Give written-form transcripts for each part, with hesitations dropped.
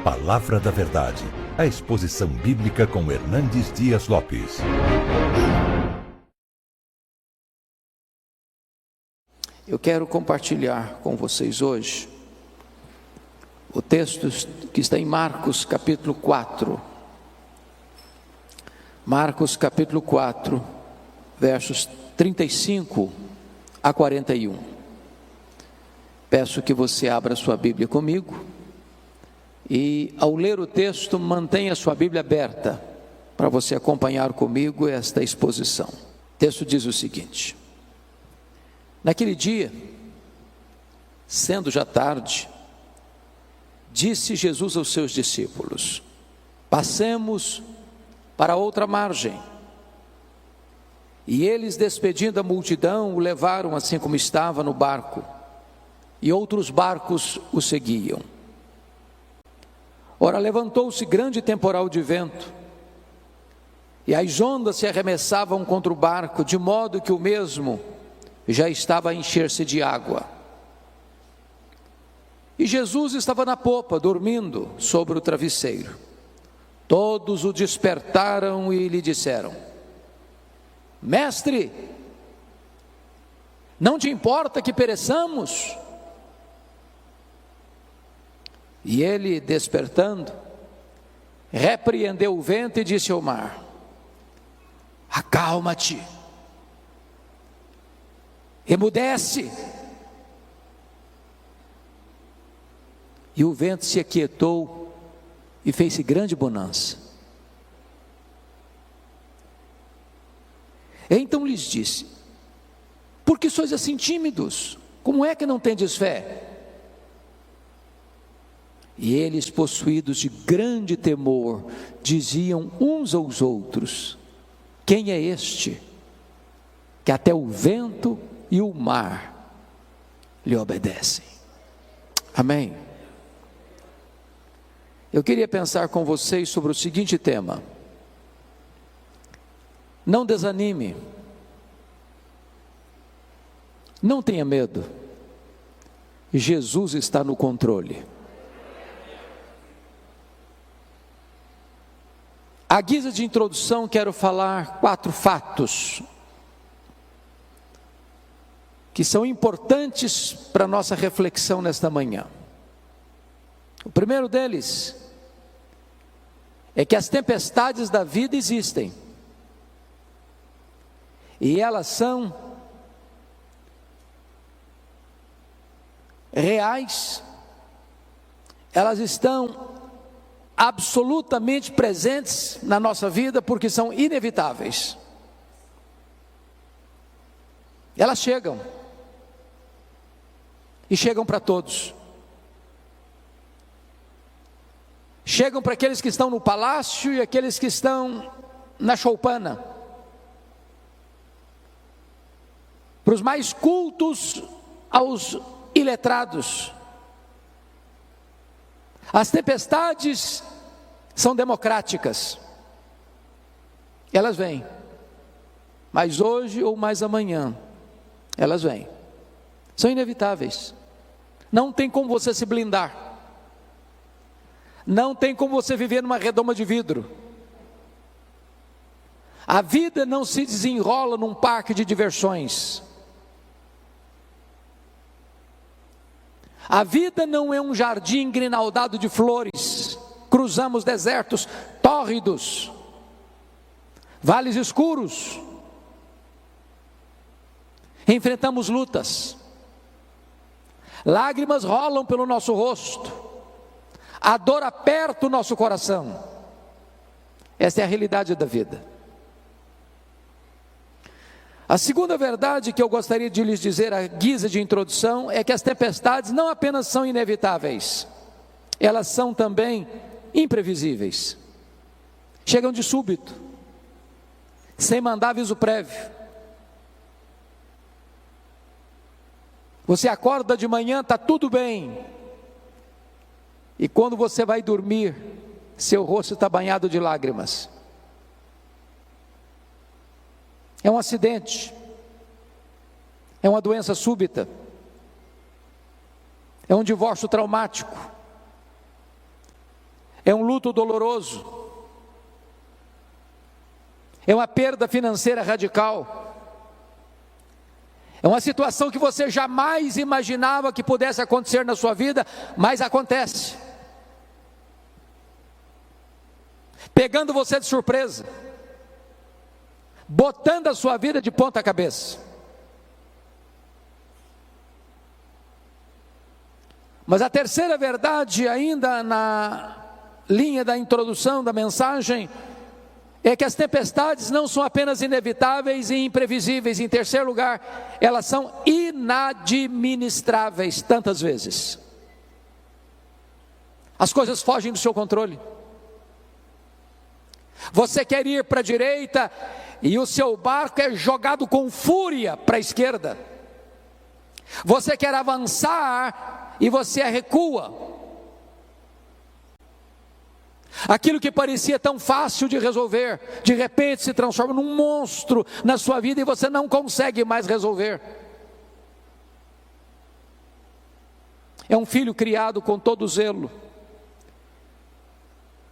Palavra da Verdade, a exposição bíblica com Hernandes Dias Lopes. Eu quero compartilhar com vocês hoje o texto que está em Marcos capítulo 4. Marcos capítulo 4, versos 35 a 41. Peço que você abra sua Bíblia comigo e, ao ler o texto, mantenha sua Bíblia aberta para você acompanhar comigo esta exposição. O texto diz o seguinte: naquele dia, sendo já tarde, disse Jesus aos seus discípulos: passemos para outra margem. E eles, despedindo a multidão, o levaram assim como estava no barco, e outros barcos o seguiam. Ora, levantou-se grande temporal de vento, e as ondas se arremessavam contra o barco, de modo que o mesmo já estava a encher-se de água. E Jesus estava na popa, dormindo sobre o travesseiro. Todos o despertaram e lhe disseram: Mestre, não te importa que pereçamos? E ele, despertando, repreendeu o vento e disse ao mar: acalma-te, emudece. E o vento se aquietou e fez-se grande bonança. Então lhes disse: por que sois assim tímidos? Como é que não tendes fé? E eles, possuídos de grande temor, diziam uns aos outros: quem é este, que até o vento e o mar lhe obedecem? Amém? Eu queria pensar com vocês sobre o seguinte tema: não desanime, não tenha medo, Jesus está no controle. À guisa de introdução, quero falar 4 fatos que são importantes para a nossa reflexão nesta manhã. O primeiro deles é que as tempestades da vida existem, e elas são reais, elas estão absolutamente presentes na nossa vida, porque são inevitáveis. Elas chegam, e chegam para todos. Chegam para aqueles que estão no palácio e aqueles que estão na choupana, para os mais cultos aos iletrados. As tempestades são democráticas, elas vêm, mas hoje ou mais amanhã, elas vêm, são inevitáveis, não tem como você se blindar, não tem como você viver numa redoma de vidro. A vida não se desenrola num parque de diversões. A vida não é um jardim grinaldado de flores. Cruzamos desertos tórridos, vales escuros, enfrentamos lutas, lágrimas rolam pelo nosso rosto, a dor aperta o nosso coração. Esta é a realidade da vida. A segunda verdade que eu gostaria de lhes dizer à guisa de introdução é que as tempestades não apenas são inevitáveis, elas são também imprevisíveis. Chegam de súbito, sem mandar aviso prévio. Você acorda de manhã, está tudo bem, e quando você vai dormir, seu rosto está banhado de lágrimas. É um acidente, é uma doença súbita, é um divórcio traumático, é um luto doloroso, é uma perda financeira radical, é uma situação que você jamais imaginava que pudesse acontecer na sua vida, mas acontece, pegando você de surpresa, botando a sua vida de ponta cabeça. Mas a terceira verdade, ainda na linha da introdução da mensagem, é que as tempestades não são apenas inevitáveis e imprevisíveis. Em terceiro lugar, elas são inadministráveis tantas vezes. As coisas fogem do seu controle. Você quer ir para a direita e o seu barco é jogado com fúria para a esquerda. Você quer avançar e você recua. Aquilo que parecia tão fácil de resolver, de repente se transforma num monstro na sua vida e você não consegue mais resolver. É um filho criado com todo zelo,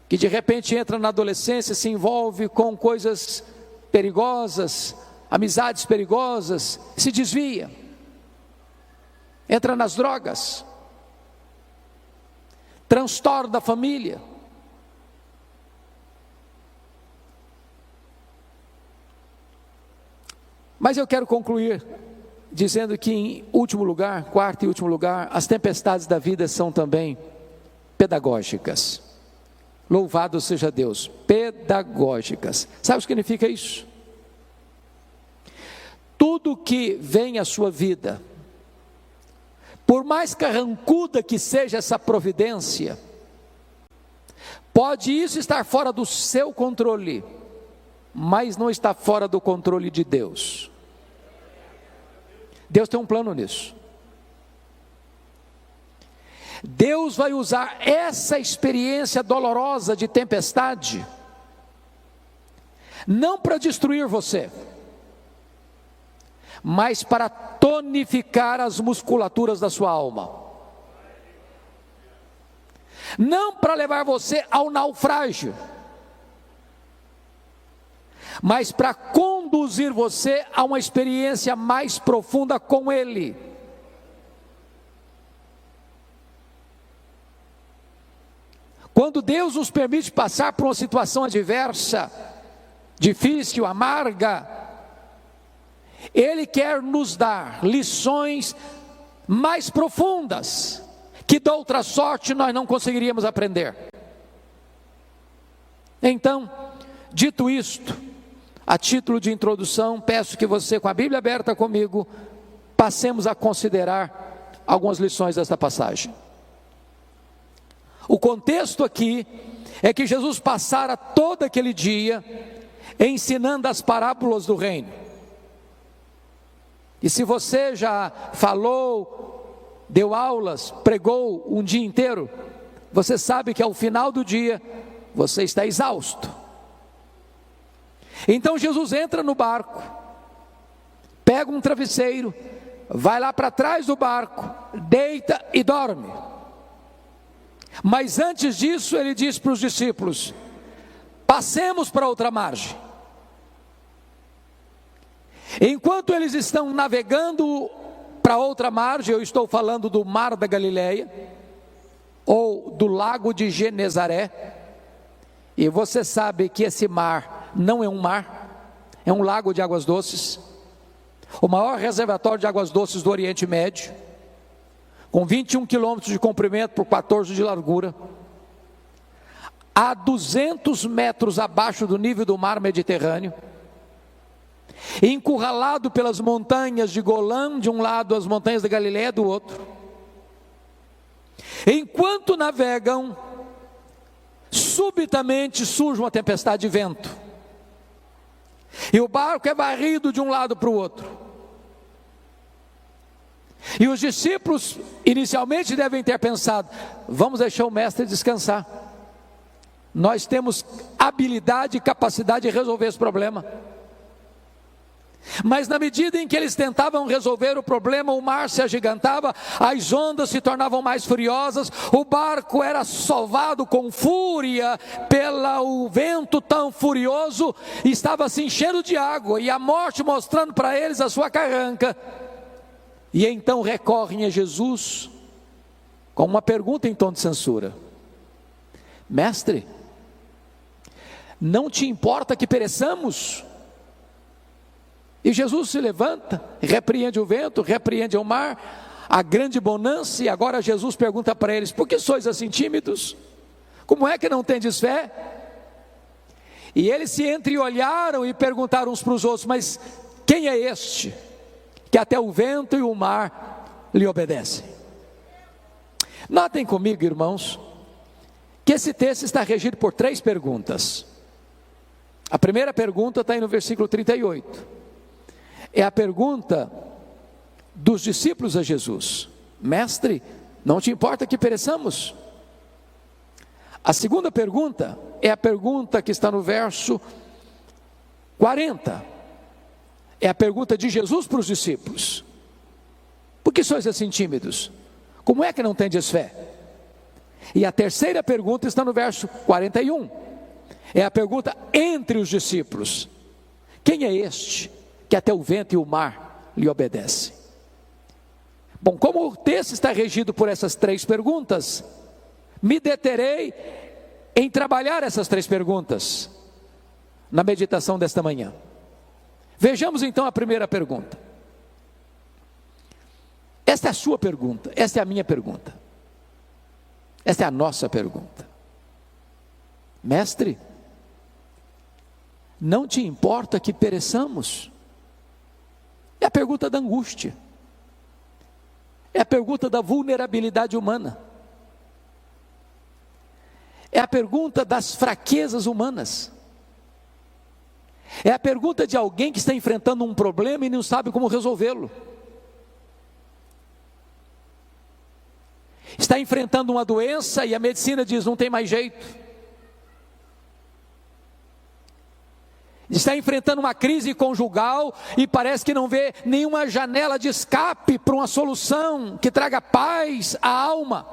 que de repente entra na adolescência, se envolve com coisas perigosas, amizades perigosas, se desvia, entra nas drogas, transtorna a família. Mas eu quero concluir dizendo que, em último lugar, quarto e último lugar, as tempestades da vida são também pedagógicas. Louvado seja Deus, pedagógicas. Sabe o que significa isso? Tudo que vem à sua vida, por mais carrancuda que seja essa providência, pode isso estar fora do seu controle, mas não está fora do controle de Deus. Deus tem um plano nisso. Deus vai usar essa experiência dolorosa de tempestade, não para destruir você, mas para tonificar as musculaturas da sua alma, não para levar você ao naufrágio, mas para conduzir você a uma experiência mais profunda com Ele. Quando Deus nos permite passar por uma situação adversa, difícil, amarga, Ele quer nos dar lições mais profundas, que de outra sorte nós não conseguiríamos aprender. Então, dito isto, a título de introdução, peço que você, com a Bíblia aberta comigo, passemos a considerar algumas lições desta passagem. O contexto aqui é que Jesus passara todo aquele dia ensinando as parábolas do reino. E se você já falou, deu aulas, pregou um dia inteiro, você sabe que ao final do dia você está exausto. Então Jesus entra no barco, pega um travesseiro, vai lá para trás do barco, deita e dorme. Mas antes disso ele diz para os discípulos: passemos para outra margem. Enquanto eles estão navegando para outra margem, eu estou falando do Mar da Galileia, ou do Lago de Genezaré, e você sabe que esse mar não é um mar, é um lago de águas doces, o maior reservatório de águas doces do Oriente Médio, com 21 quilômetros de comprimento por 14 de largura, a 200 metros abaixo do nível do mar Mediterrâneo, encurralado pelas montanhas de Golã de um lado, as montanhas da Galileia do outro. Enquanto navegam, subitamente surge uma tempestade de vento, e o barco é varrido de um lado para o outro. E os discípulos inicialmente devem ter pensado: vamos deixar o mestre descansar, nós temos habilidade e capacidade de resolver esse problema. Mas na medida em que eles tentavam resolver o problema, o mar se agigantava, as ondas se tornavam mais furiosas, o barco era sovado com fúria pelo vento tão furioso, e estava se enchendo de água, e a morte mostrando para eles a sua carranca. E então recorrem a Jesus com uma pergunta em tom de censura: Mestre, não te importa que pereçamos? E Jesus se levanta, repreende o vento, repreende o mar, a grande bonança, e agora Jesus pergunta para eles: por que sois assim tímidos? Como é que não tendes fé? E eles se entreolharam e perguntaram uns para os outros: mas quem é este, que até o vento e o mar lhe obedecem? Notem comigo, irmãos, que esse texto está regido por 3 perguntas. A primeira pergunta está aí no versículo 38. É a pergunta dos discípulos a Jesus: Mestre, não te importa que pereçamos? A segunda pergunta é a pergunta que está no verso 40. É a pergunta de Jesus para os discípulos: por que sois assim tímidos? Como é que não tendes fé? E a terceira pergunta está no verso 41. É a pergunta entre os discípulos: quem é este que até o vento e o mar lhe obedecem? Bom, como o texto está regido por essas 3 perguntas, me deterei em trabalhar essas 3 perguntas na meditação desta manhã. Vejamos então a primeira pergunta. Esta é a sua pergunta, esta é a minha pergunta, esta é a nossa pergunta: Mestre, não te importa que pereçamos? É a pergunta da angústia, é a pergunta da vulnerabilidade humana, é a pergunta das fraquezas humanas, é a pergunta de alguém que está enfrentando um problema e não sabe como resolvê-lo, está enfrentando uma doença e a medicina diz: não tem mais jeito. Está enfrentando uma crise conjugal e parece que não vê nenhuma janela de escape para uma solução que traga paz à alma.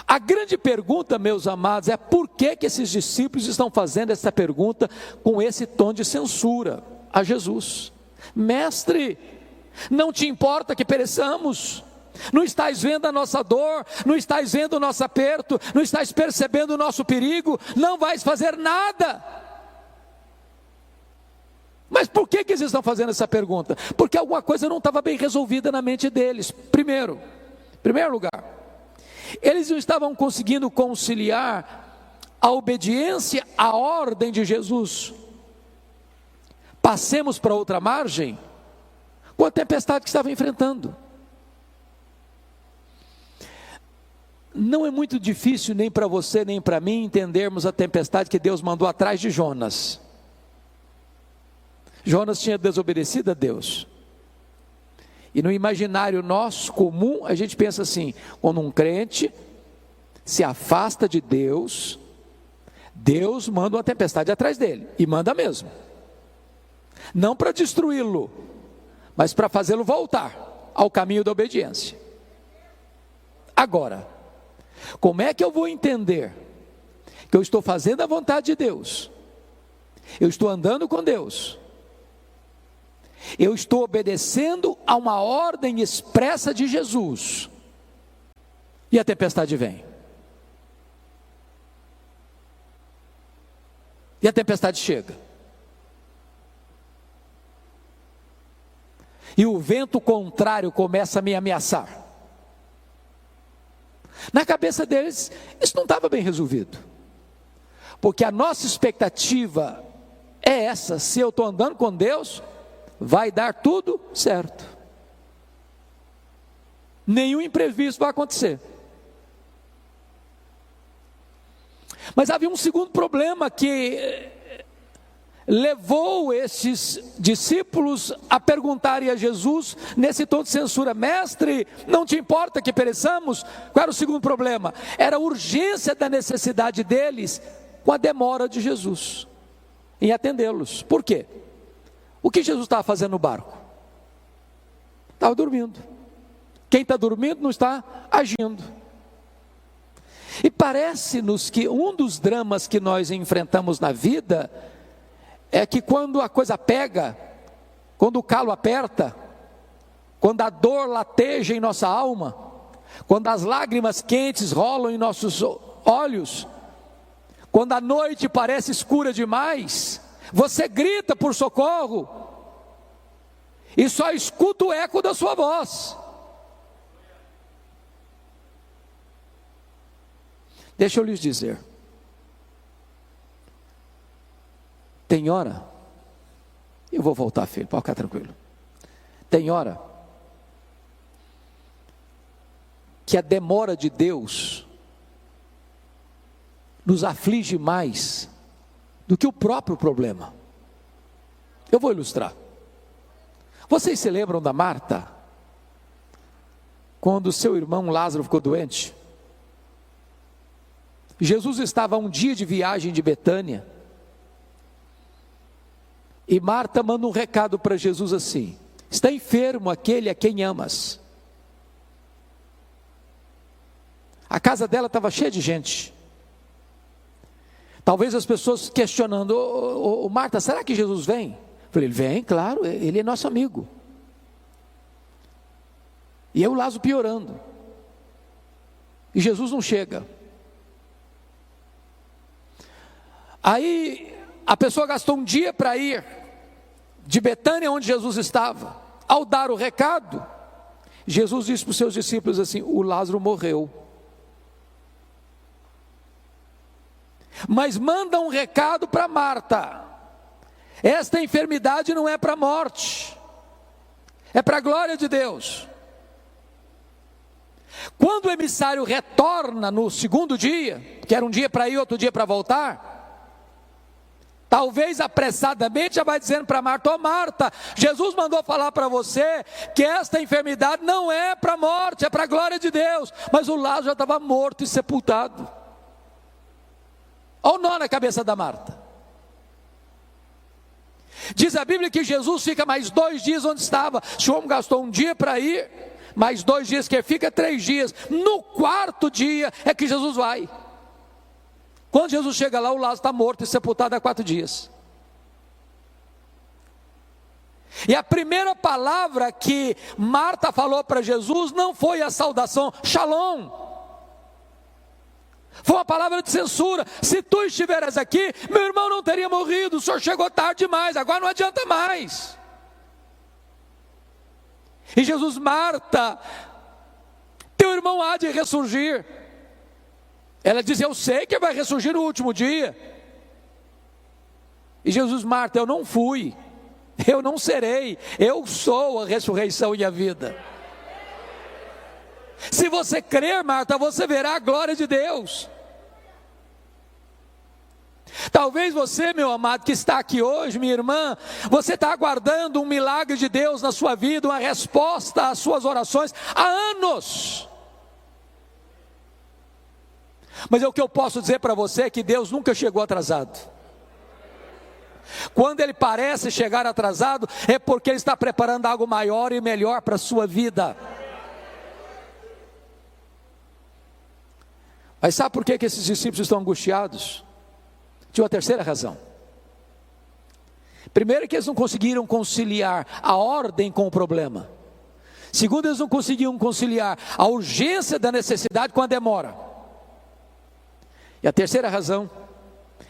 A grande pergunta, meus amados, é por que esses discípulos estão fazendo essa pergunta com esse tom de censura a Jesus? Mestre, não te importa que pereçamos? Não estás vendo a nossa dor, não estás vendo o nosso aperto, não estás percebendo o nosso perigo, não vais fazer nada. Mas por que eles estão fazendo essa pergunta? Porque alguma coisa não estava bem resolvida na mente deles. Em primeiro lugar, eles não estavam conseguindo conciliar a obediência à ordem de Jesus: passemos para outra margem, com a tempestade que estavam enfrentando. Não é muito difícil nem para você nem para mim entendermos a tempestade que Deus mandou atrás de Jonas. Jonas tinha desobedecido a Deus. E no imaginário nosso comum, a gente pensa assim: quando um crente se afasta de Deus, Deus manda uma tempestade atrás dele, e manda mesmo. Não para destruí-lo, mas para fazê-lo voltar ao caminho da obediência. Agora, como é que eu vou entender que eu estou fazendo a vontade de Deus, eu estou andando com Deus, eu estou obedecendo a uma ordem expressa de Jesus, e a tempestade vem? E a tempestade chega, e o vento contrário começa a me ameaçar. Na cabeça deles, isso não estava bem resolvido, porque a nossa expectativa é essa: se eu estou andando com Deus, vai dar tudo certo, nenhum imprevisto vai acontecer. Mas havia um segundo problema que levou esses discípulos a perguntarem a Jesus nesse tom de censura: Mestre, não te importa que pereçamos? Qual era o segundo problema? Era a urgência da necessidade deles com a demora de Jesus. em atendê-los. Por quê? O que Jesus estava fazendo no barco? Estava dormindo. Quem está dormindo não está agindo. E parece-nos que um dos dramas que nós enfrentamos na vida é que quando a coisa pega, quando o calo aperta, quando a dor lateja em nossa alma, quando as lágrimas quentes rolam em nossos olhos, quando a noite parece escura demais, você grita por socorro e só escuta o eco da sua voz. Deixa eu lhes dizer, tem hora, eu vou voltar, filho, pode ficar tranquilo. Tem hora que a demora de Deus nos aflige mais do que o próprio problema. Eu vou ilustrar. Vocês se lembram da Marta? Quando seu irmão Lázaro ficou doente? Jesus estava a um dia de viagem de Betânia, e Marta manda um recado para Jesus assim: está enfermo aquele a quem amas. A casa dela estava cheia de gente. Talvez as pessoas questionando: ô Marta, será que Jesus vem? Eu falei: ele vem, claro, ele é nosso amigo. E eu, Lázaro, piorando, e Jesus não chega. Aí a pessoa gastou um dia para ir de Betânia, onde Jesus estava. Ao dar o recado, Jesus disse para os seus discípulos assim: o Lázaro morreu. Mas manda um recado para Marta: esta enfermidade não é para a morte, é para a glória de Deus. Quando o emissário retorna no segundo dia, que era um dia para ir, outro dia para voltar, talvez apressadamente já vai dizendo para Marta: ô Marta, Jesus mandou falar para você que esta enfermidade não é para a morte, é para a glória de Deus. Mas o Lázaro já estava morto e sepultado. Olha o nó na cabeça da Marta. Diz a Bíblia que Jesus fica mais 2 dias onde estava. O homem gastou um dia para ir, mais 2 dias que fica, 3 dias. No 4º dia é que Jesus vai. Quando Jesus chega lá, o Lázaro está morto e sepultado há 4 dias. E a primeira palavra que Marta falou para Jesus não foi a saudação Shalom. Foi uma palavra de censura: se tu estiveras aqui, meu irmão não teria morrido, o senhor chegou tarde demais, agora não adianta mais. E Jesus: Marta, teu irmão há de ressurgir. Ela diz: eu sei que vai ressurgir no último dia. E Jesus: Marta, eu não fui, eu não serei, eu sou a ressurreição e a vida. Se você crer, Marta, você verá a glória de Deus. Talvez você, meu amado, que está aqui hoje, minha irmã, você está aguardando um milagre de Deus na sua vida, uma resposta às suas orações há anos. Mas o que eu posso dizer para você é que Deus nunca chegou atrasado. Quando Ele parece chegar atrasado, é porque Ele está preparando algo maior e melhor para a sua vida. Mas sabe por que esses discípulos estão angustiados? Tinha uma terceira razão. Primeiro, que eles não conseguiram conciliar a ordem com o problema. Segundo, eles não conseguiam conciliar a urgência da necessidade com a demora. E a terceira razão,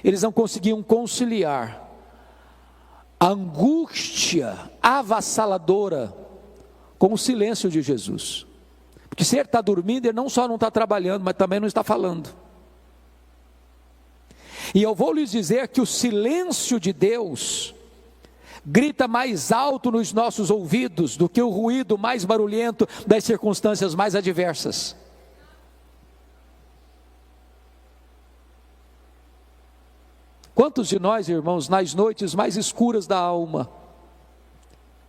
eles não conseguiam conciliar a angústia avassaladora com o silêncio de Jesus. Porque se ele está dormindo, ele não só não está trabalhando, mas também não está falando. E eu vou lhes dizer que o silêncio de Deus grita mais alto nos nossos ouvidos do que o ruído mais barulhento das circunstâncias mais adversas. Quantos de nós, irmãos, nas noites mais escuras da alma,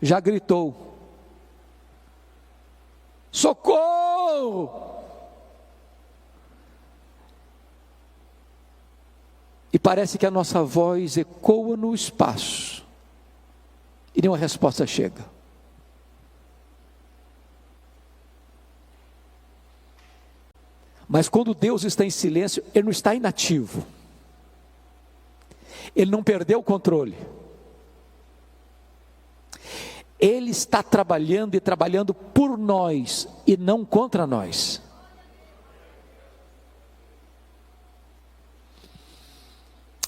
já gritou: socorro! E parece que a nossa voz ecoa no espaço e nenhuma resposta chega. Mas quando Deus está em silêncio, Ele não está inativo. Ele não perdeu o controle. Ele está trabalhando e trabalhando por nós e não contra nós.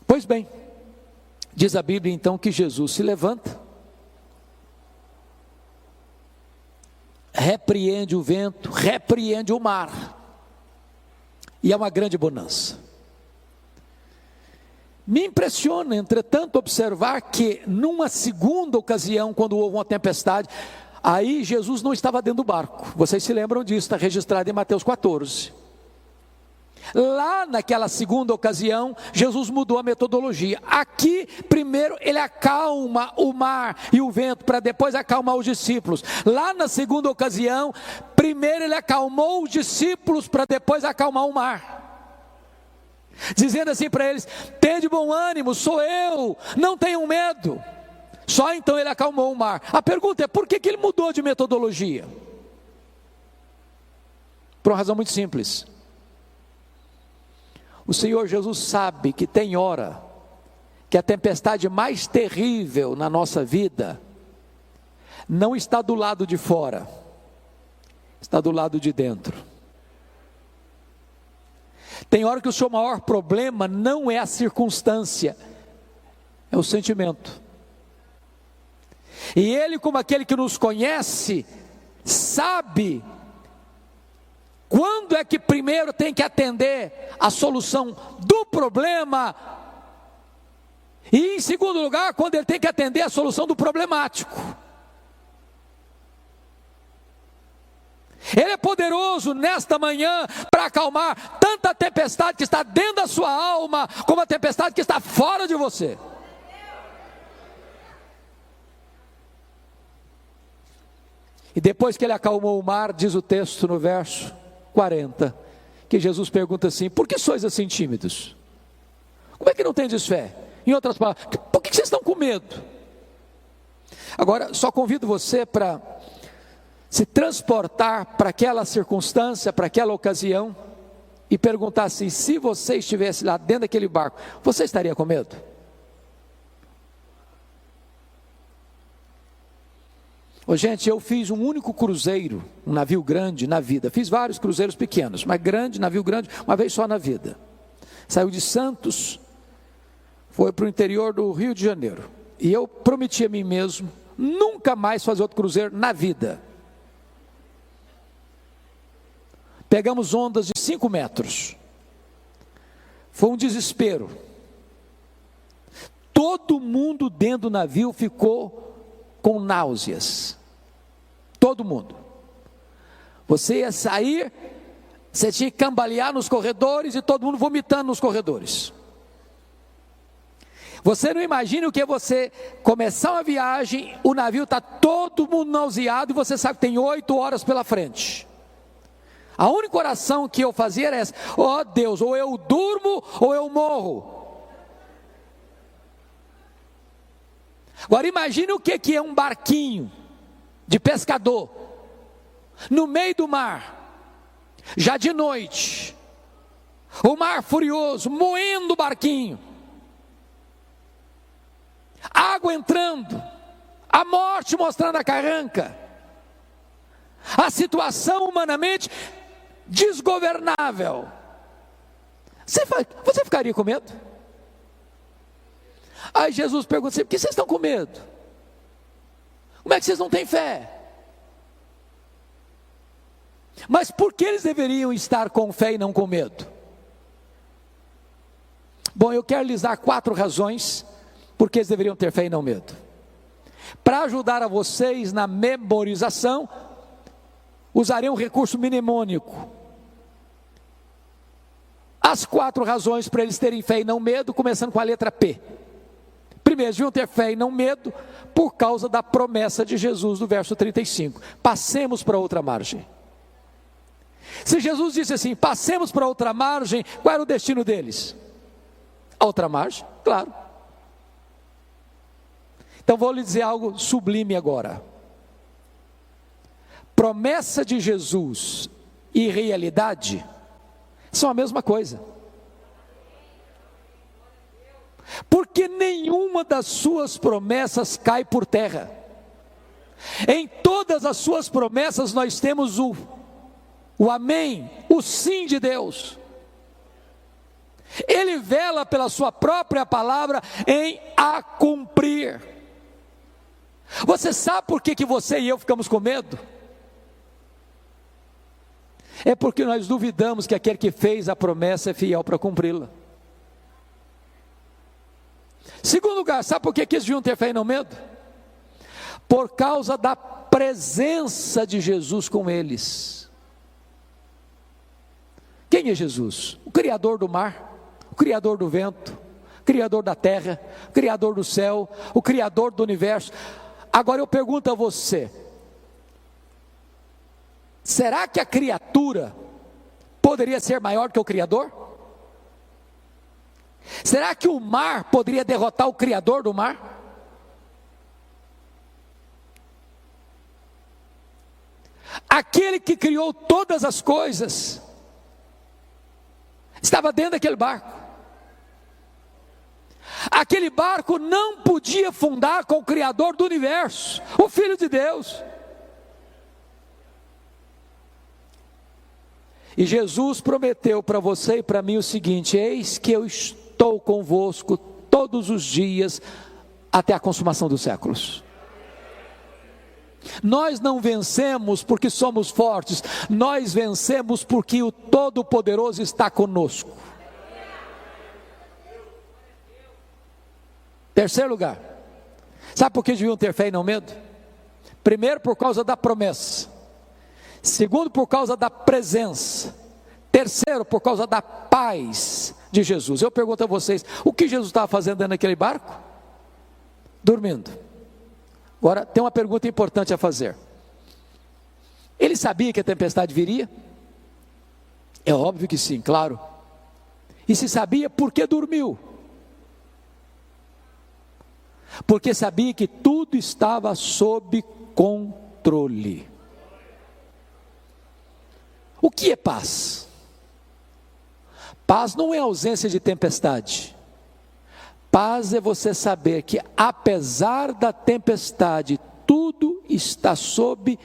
Pois bem, diz a Bíblia então que Jesus se levanta, repreende o vento, repreende o mar, e é uma grande bonança. Me impressiona, entretanto, observar que numa segunda ocasião, quando houve uma tempestade, aí Jesus não estava dentro do barco. Vocês se lembram disso, está registrado em Mateus 14. Lá naquela segunda ocasião, Jesus mudou a metodologia. Aqui, primeiro ele acalma o mar e o vento, para depois acalmar os discípulos. Lá na segunda ocasião, primeiro ele acalmou os discípulos, para depois acalmar o mar, dizendo assim para eles: tende bom ânimo, sou eu, não tenham medo. Só então ele acalmou o mar. A pergunta é: por que ele mudou de metodologia? Por uma razão muito simples. O Senhor Jesus sabe que tem hora que a tempestade mais terrível na nossa vida não está do lado de fora, está do lado de dentro. Tem hora que o seu maior problema não é a circunstância, é o sentimento. E Ele, como aquele que nos conhece, sabe quando é que primeiro tem que atender a solução do problema, e em segundo lugar, quando ele tem que atender a solução do problemático. Ele é poderoso nesta manhã para acalmar tanta tempestade que está dentro da sua alma, como a tempestade que está fora de você. E depois que ele acalmou o mar, diz o texto no verso 40, que Jesus pergunta assim: por que sois assim tímidos? Como é que não tendes fé? Em outras palavras, por que vocês estão com medo? Agora, só convido você para se transportar para aquela circunstância, para aquela ocasião, e perguntar assim: se você estivesse lá dentro daquele barco, você estaria com medo? Ô, gente, eu fiz um único cruzeiro, um navio grande na vida. Fiz vários cruzeiros pequenos, mas grande, navio grande, uma vez só na vida. Saiu de Santos, foi para o interior do Rio de Janeiro. E eu prometi a mim mesmo nunca mais fazer outro cruzeiro na vida. Pegamos ondas de 5 metros. Foi um desespero. Todo mundo dentro do navio ficou com náuseas, todo mundo. Você ia sair, você tinha que cambalear nos corredores e todo mundo vomitando nos corredores. Você não imagina o que é você começar uma viagem, o navio está todo mundo nauseado e você sabe que tem 8 horas pela frente. A única oração que eu fazia era essa: ó Deus, ou eu durmo ou eu morro. Agora imagine o que é um barquinho de pescador no meio do mar, já de noite, o mar furioso, moendo o barquinho, água entrando, a morte mostrando a carranca, a situação humanamente desgovernável. Você ficaria com medo? Aí Jesus pergunta assim: por que vocês estão com medo? Como é que vocês não têm fé? Mas por que eles deveriam estar com fé e não com medo? Bom, eu quero lhes dar 4 razões por que eles deveriam ter fé e não medo. Para ajudar a vocês na memorização, usarei um recurso mnemônico. As 4 razões para eles terem fé e não medo, começando com a letra P. Primeiro, eles deviam ter fé e não medo por causa da promessa de Jesus do verso 35. Passemos para outra margem. Se Jesus disse assim: passemos para outra margem, qual era o destino deles? A outra margem, claro. Então vou lhe dizer algo sublime agora. Promessa de Jesus e realidade são a mesma coisa. Porque nenhuma das suas promessas cai por terra. Em todas as suas promessas nós temos o amém, o sim de Deus. Ele vela pela sua própria palavra em a cumprir. Você sabe por que você e eu ficamos com medo? É porque nós duvidamos que aquele que fez a promessa é fiel para cumpri-la. Segundo lugar, sabe por que eles deviam ter fé e não medo? Por causa da presença de Jesus com eles. Quem é Jesus? O Criador do mar, o Criador do vento, o Criador da terra, o Criador do céu, o Criador do universo. Agora eu pergunto a você, será que a criatura poderia ser maior que o Criador? Será que o mar poderia derrotar o Criador do mar? Aquele que criou todas as coisas estava dentro daquele barco. Aquele barco não podia afundar com o Criador do universo, o Filho de Deus. E Jesus prometeu para você e para mim o seguinte: eis que eu estou convosco todos os dias até a consumação dos séculos. Nós não vencemos porque somos fortes, nós vencemos porque o Todo-Poderoso está conosco. Terceiro lugar, sabe por que deviam ter fé e não medo? Primeiro, por causa da promessa. Segundo, por causa da presença. Terceiro, por causa da paz de Jesus. Eu pergunto a vocês, o que Jesus estava fazendo dentro daquele barco? Dormindo. Agora, tem uma pergunta importante a fazer. Ele sabia que a tempestade viria? É óbvio que sim, claro. E se sabia, por que dormiu? Porque sabia que tudo estava sob controle. O que é paz? Paz não é ausência de tempestade. Paz é você saber que apesar da tempestade, tudo está sob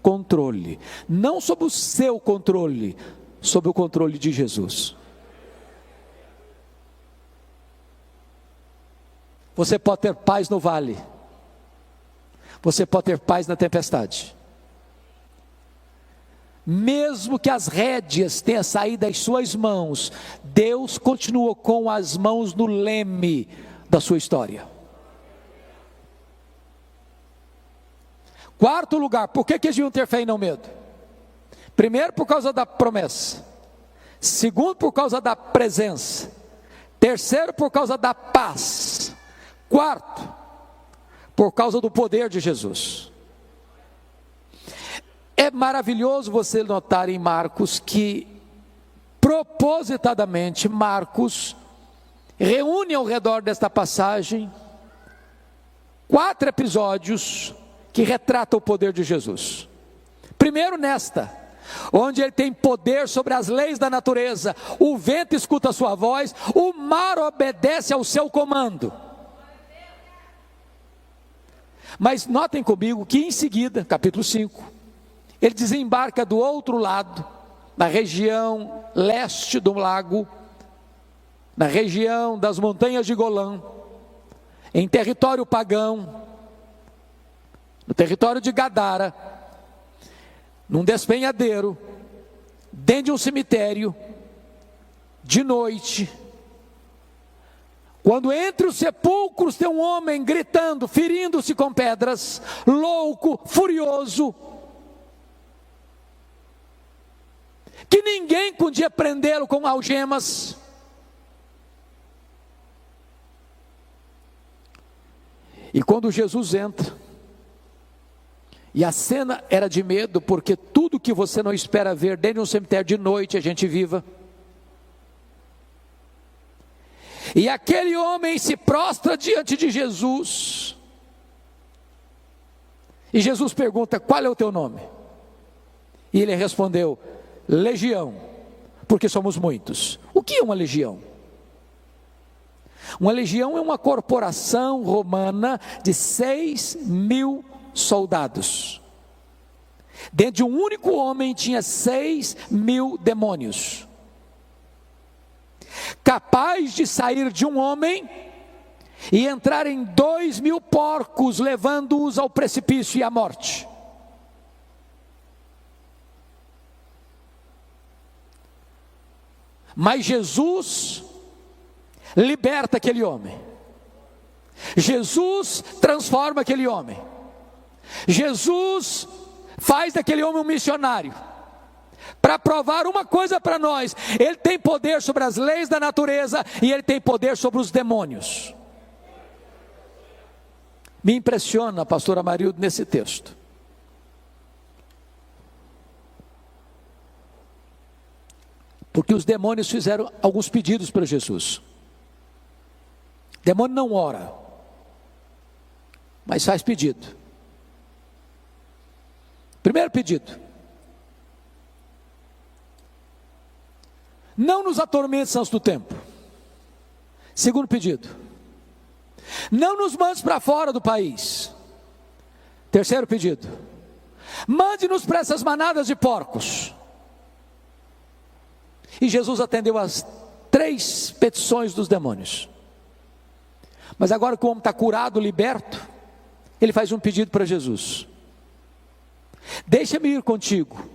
controle. Não sob o seu controle, sob o controle de Jesus. Você pode ter paz no vale. Você pode ter paz na tempestade. Mesmo que as rédeas tenham saído das suas mãos, Deus continua com as mãos no leme da sua história. Quarto lugar, por que eles deviam ter fé e não medo? Primeiro, por causa da promessa. Segundo, por causa da presença. Terceiro, por causa da paz. Quarto, por causa do poder de Jesus. É maravilhoso você notar em Marcos que, propositadamente, Marcos reúne ao redor desta passagem 4 episódios que retratam o poder de Jesus. Primeiro nesta, onde ele tem poder sobre as leis da natureza, o vento escuta a sua voz, o mar obedece ao seu comando. Mas notem comigo que em seguida, capítulo 5, ele desembarca do outro lado, na região leste do lago, na região das montanhas de Golã, em território pagão, no território de Gadara, num despenhadeiro, dentro de um cemitério, de noite, quando entre os sepulcros tem um homem gritando, ferindo-se com pedras, louco, furioso, que ninguém podia prendê-lo com algemas. E quando Jesus entra, e a cena era de medo, porque tudo que você não espera ver dentro de um cemitério de noite, a gente viva. E aquele homem se prostra diante de Jesus, E Jesus pergunta: qual é o teu nome? E ele respondeu: Legião, porque somos muitos. O que é uma legião? Uma legião é uma corporação romana de 6.000 soldados. Dentro de um único homem tinha 6.000 demônios, capaz de sair de um homem e entrar em 2.000 porcos, levando-os ao precipício e à morte. Mas Jesus liberta aquele homem. Jesus transforma aquele homem. Jesus faz daquele homem um missionário, para provar uma coisa para nós: ele tem poder sobre as leis da natureza e ele tem poder sobre os demônios. Me impressiona, pastor Amarildo, nesse texto, porque os demônios fizeram alguns pedidos para Jesus. O demônio não ora, mas faz pedido. Primeiro pedido: não nos atormentes antes do tempo. Segundo pedido: não nos mandes para fora do país. Terceiro pedido: mande-nos para essas manadas de porcos. E Jesus atendeu as 3 petições dos demônios. Mas agora que o homem está curado, liberto, ele faz um pedido para Jesus: deixa-me ir contigo.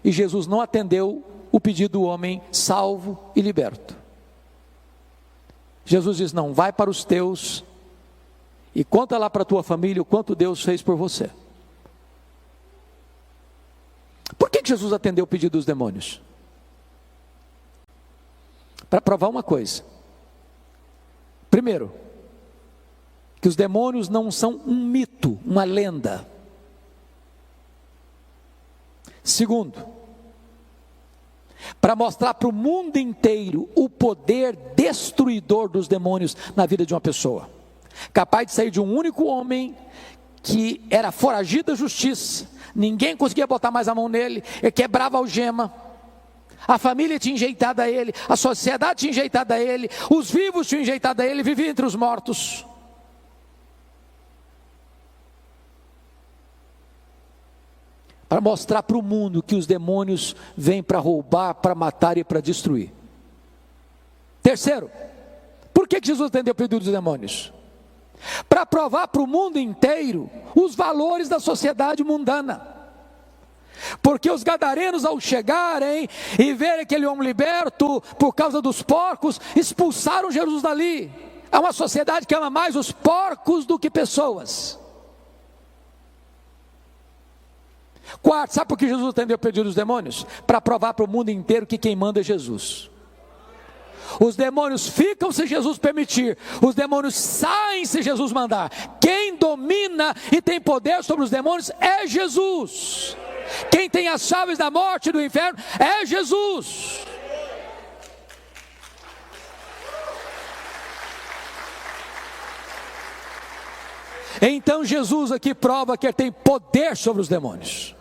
E Jesus não atendeu o pedido do homem salvo e liberto. Jesus diz: não, vai para os teus e conta lá para a tua família o quanto Deus fez por você. Por que Jesus atendeu o pedido dos demônios? Para provar uma coisa. Primeiro, que os demônios não são um mito, uma lenda. Segundo, para mostrar para o mundo inteiro o poder destruidor dos demônios na vida de uma pessoa, capaz de sair de um único homem que era foragido da justiça, ninguém conseguia botar mais a mão nele, ele quebrava a algema, a família tinha enjeitado a ele, a sociedade tinha enjeitado a ele, os vivos tinham enjeitado a ele, vivia entre os mortos. Para mostrar para o mundo que os demônios vêm para roubar, para matar e para destruir. Terceiro, por que Jesus atendeu o pedido dos demônios? Para provar para o mundo inteiro os valores da sociedade mundana. Porque os gadarenos, ao chegarem e verem aquele homem liberto por causa dos porcos, expulsaram Jesus dali. É uma sociedade que ama mais os porcos do que pessoas. Quarto, sabe por que Jesus atendeu o pedido dos demônios? Para provar para o mundo inteiro que quem manda é Jesus. Os demônios ficam se Jesus permitir, os demônios saem se Jesus mandar. Quem domina e tem poder sobre os demônios é Jesus. Quem tem as chaves da morte e do inferno é Jesus. Então Jesus aqui prova que ele tem poder sobre os demônios.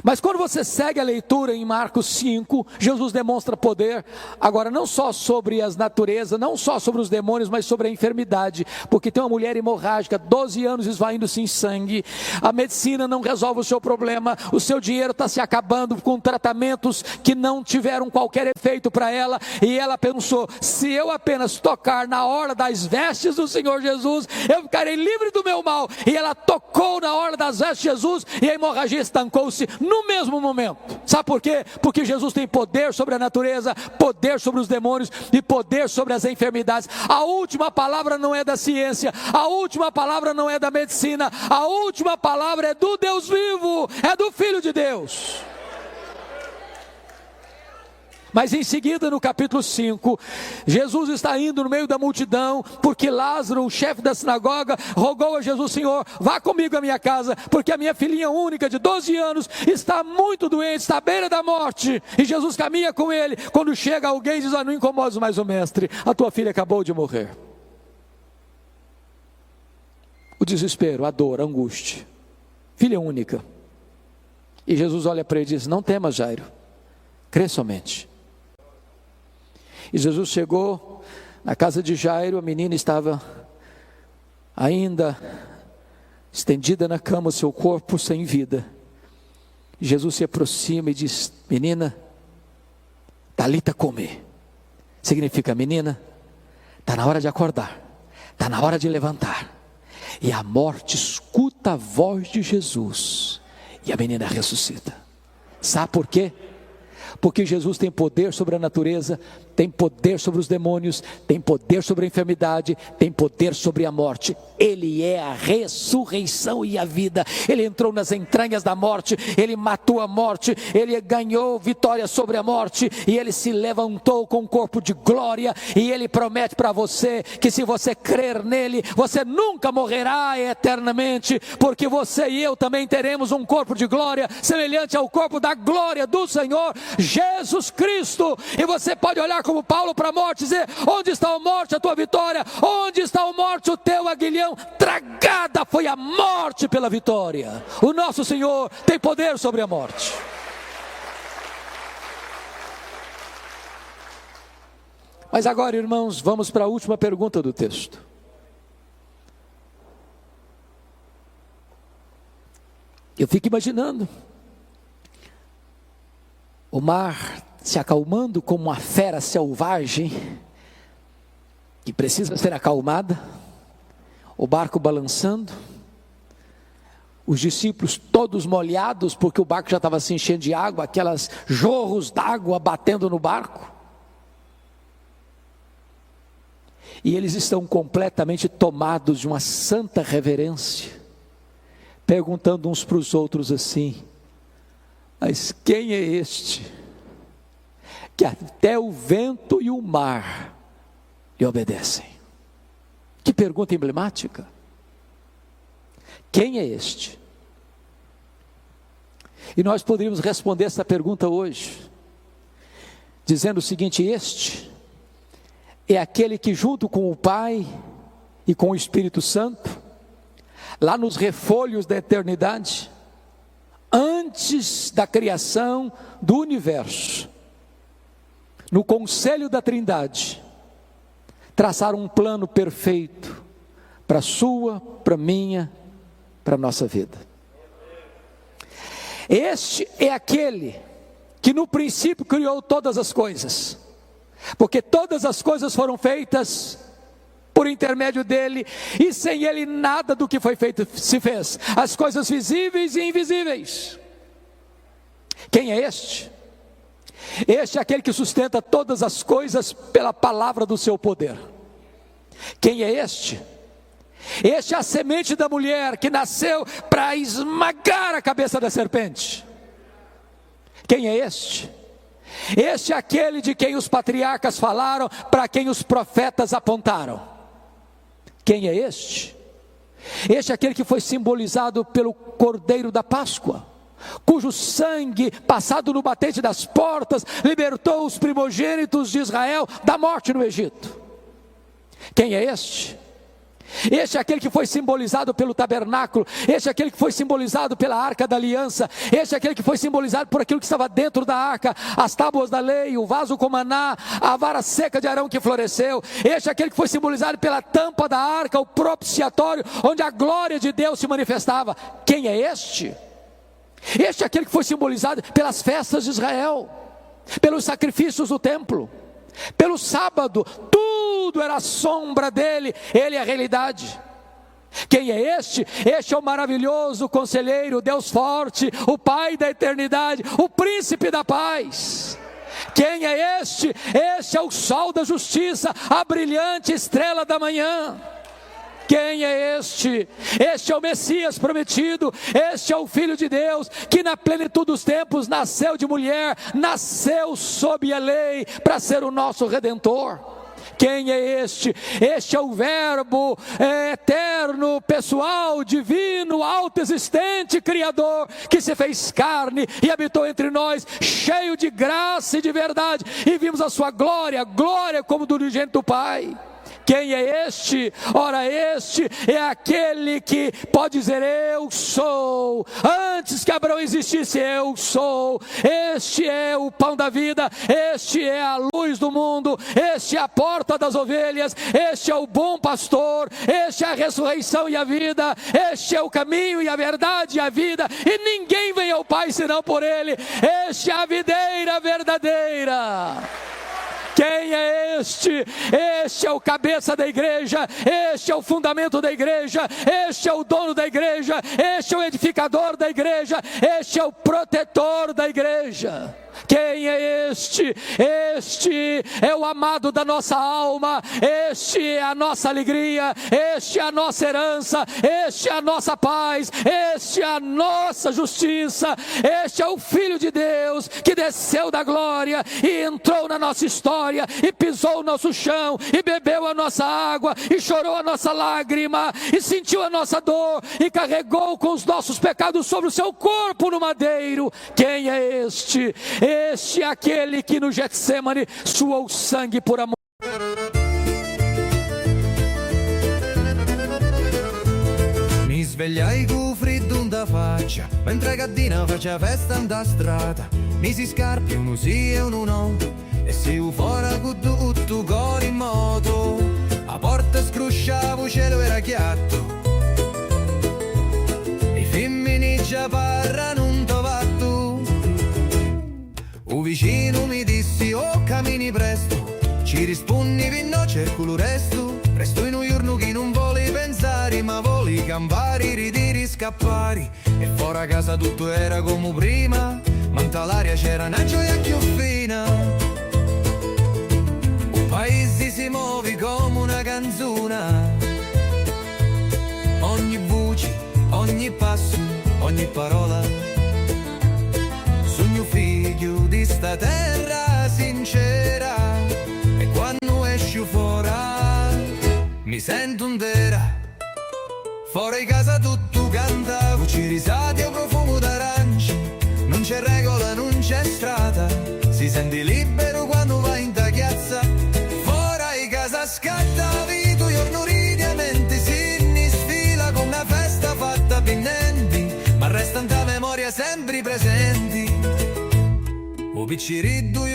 Mas quando você segue a leitura em Marcos 5, Jesus demonstra poder, agora não só sobre as naturezas, não só sobre os demônios, mas sobre a enfermidade, porque tem uma mulher hemorrágica, 12 anos esvaindo-se em sangue, a medicina não resolve o seu problema, o seu dinheiro está se acabando com tratamentos que não tiveram qualquer efeito para ela, e ela pensou: se eu apenas tocar na orla das vestes do Senhor Jesus, eu ficarei livre do meu mal. E ela tocou na orla das vestes de Jesus, e a hemorragia estancou-se no mesmo momento. Sabe por quê? Porque Jesus tem poder sobre a natureza, poder sobre os demônios e poder sobre as enfermidades. A última palavra não é da ciência, a última palavra não é da medicina, a última palavra é do Deus vivo, é do Filho de Deus. Mas em seguida, no capítulo 5, Jesus está indo no meio da multidão, porque Lázaro, o chefe da sinagoga, rogou a Jesus: Senhor, vá comigo à minha casa, porque a minha filhinha única de 12 anos está muito doente, está à beira da morte. E Jesus caminha com ele. Quando chega alguém, diz: não incomodes mais o mestre, a tua filha acabou de morrer. O desespero, a dor, a angústia. filha única. E Jesus olha para ele e diz: não temas, Jairo, crê somente. E Jesus chegou na casa de Jairo, a menina estava ainda estendida na cama, o seu corpo sem vida. E Jesus se aproxima e diz: menina, talita cumi. Significa: menina, está na hora de acordar, está na hora de levantar. E a morte escuta a voz de Jesus, e a menina ressuscita. Sabe por quê? Porque Jesus tem poder sobre a natureza, tem poder sobre os demônios, tem poder sobre a enfermidade, tem poder sobre a morte. Ele é a ressurreição e a vida. Ele entrou nas entranhas da morte, ele matou a morte, ele ganhou vitória sobre a morte, e ele se levantou com um corpo de glória. E ele promete para você que, se você crer nele, você nunca morrerá eternamente, porque você e eu também teremos um corpo de glória semelhante ao corpo da glória do Senhor Jesus Cristo. E você pode olhar como Paulo para a morte e dizer: onde está a morte, a tua vitória? Onde está a morte, o teu aguilhão? Tragada foi a morte pela vitória. O nosso Senhor tem poder sobre a morte. Mas agora, irmãos, vamos para a última pergunta do texto. Eu fico imaginando o mar se acalmando como uma fera selvagem que precisa ser acalmada, o barco balançando, os discípulos todos molhados porque o barco já estava se enchendo de água, aquelas jorros d'água batendo no barco, e eles estão completamente tomados de uma santa reverência, perguntando uns para os outros assim: mas quem é este que até o vento e o mar lhe obedecem? Que pergunta emblemática. Quem é este? E nós poderíamos responder essa pergunta hoje dizendo o seguinte: este é aquele que, junto com o Pai e com o Espírito Santo, lá nos refolhos da eternidade, antes da criação do universo, no conselho da Trindade, traçaram um plano perfeito para a sua, para a minha, para a nossa vida. Este é aquele que no princípio criou todas as coisas, porque todas as coisas foram feitas por intermédio dele, e sem ele nada do que foi feito se fez, as coisas visíveis e invisíveis. Quem é este? Este é aquele que sustenta todas as coisas pela palavra do seu poder. Quem é este? Este é a semente da mulher que nasceu para esmagar a cabeça da serpente. Quem é este? Este é aquele de quem os patriarcas falaram, para quem os profetas apontaram. Quem é este? Este é aquele que foi simbolizado pelo Cordeiro da Páscoa, cujo sangue, passado no batente das portas, libertou os primogênitos de Israel da morte no Egito. Quem é este? Este é aquele que foi simbolizado pelo tabernáculo, este é aquele que foi simbolizado pela arca da aliança, este é aquele que foi simbolizado por aquilo que estava dentro da arca, as tábuas da lei, o vaso com maná, a vara seca de Arão que floresceu. Este é aquele que foi simbolizado pela tampa da arca, o propiciatório, onde a glória de Deus se manifestava. Quem é este? Este é aquele que foi simbolizado pelas festas de Israel, pelos sacrifícios do templo, pelo sábado. Tudo era a sombra dele, ele é a realidade. Quem é este? Este é o maravilhoso conselheiro, Deus forte, o Pai da eternidade, o príncipe da paz. Quem é este? Este é o sol da justiça, a brilhante estrela da manhã. Quem é este? Este é o Messias prometido, este é o Filho de Deus, que na plenitude dos tempos nasceu de mulher, nasceu sob a lei, para ser o nosso Redentor. Quem é este? Este é o Verbo eterno, pessoal, divino, autoexistente, Criador, que se fez carne e habitou entre nós, cheio de graça e de verdade, e vimos a sua glória, glória como do unigênito do Pai. Quem é este? Ora, este é aquele que pode dizer: eu sou. Antes que Abraão existisse, eu sou. Este é o pão da vida, este é a luz do mundo, este é a porta das ovelhas, este é o bom pastor, este é a ressurreição e a vida, este é o caminho e a verdade e a vida, e ninguém vem ao Pai senão por ele. Este é a videira verdadeira. Quem é este? Este é o cabeça da igreja, este é o fundamento da igreja, este é o dono da igreja, este é o edificador da igreja, este é o protetor da igreja. Quem é este? Este é o amado da nossa alma, este é a nossa alegria, este é a nossa herança, este é a nossa paz, este é a nossa justiça, este é o Filho de Deus que desceu da glória e entrou na nossa história e pisou o nosso chão e bebeu a nossa água e chorou a nossa lágrima e sentiu a nossa dor e carregou com os nossos pecados sobre o seu corpo no madeiro. Quem é este? Este é aquele que no Getsemane suou sangue por amor. Mi svegliai con freddo da faccia, mentre Gaddina faceva festa da strada. Misi scarpe, uno sì e uno no, e si fuori con tutto cor in moto. A porta scrusciavo, cielo era chiatto, i femmini già parlano un tovatto. Un vicino mi dissi: oh, cammini presto, ci rispondi no, cerco lo resto. Presto in un giorno che non vuole pensare, ma vuole campare, ridere, scappare. E fuori a casa tutto era come prima, ma in l'aria c'era una gioia più fina. Un paese si muove come una canzone, ogni voce, ogni passo, ogni parola. Sogno figlio di sta terra sincera, e quando esci fuori mi sento intera. Fuori casa tutto canta, voci risate o profumo d'arancia. Non c'è regola, non c'è strada, si sente libero quando vai in tagliazza. Fuori casa scatta vita, giorno ridi a mente, si sfila con una festa fatta pinnenti, ma resta in ta memoria sempre presenti. O picciriddu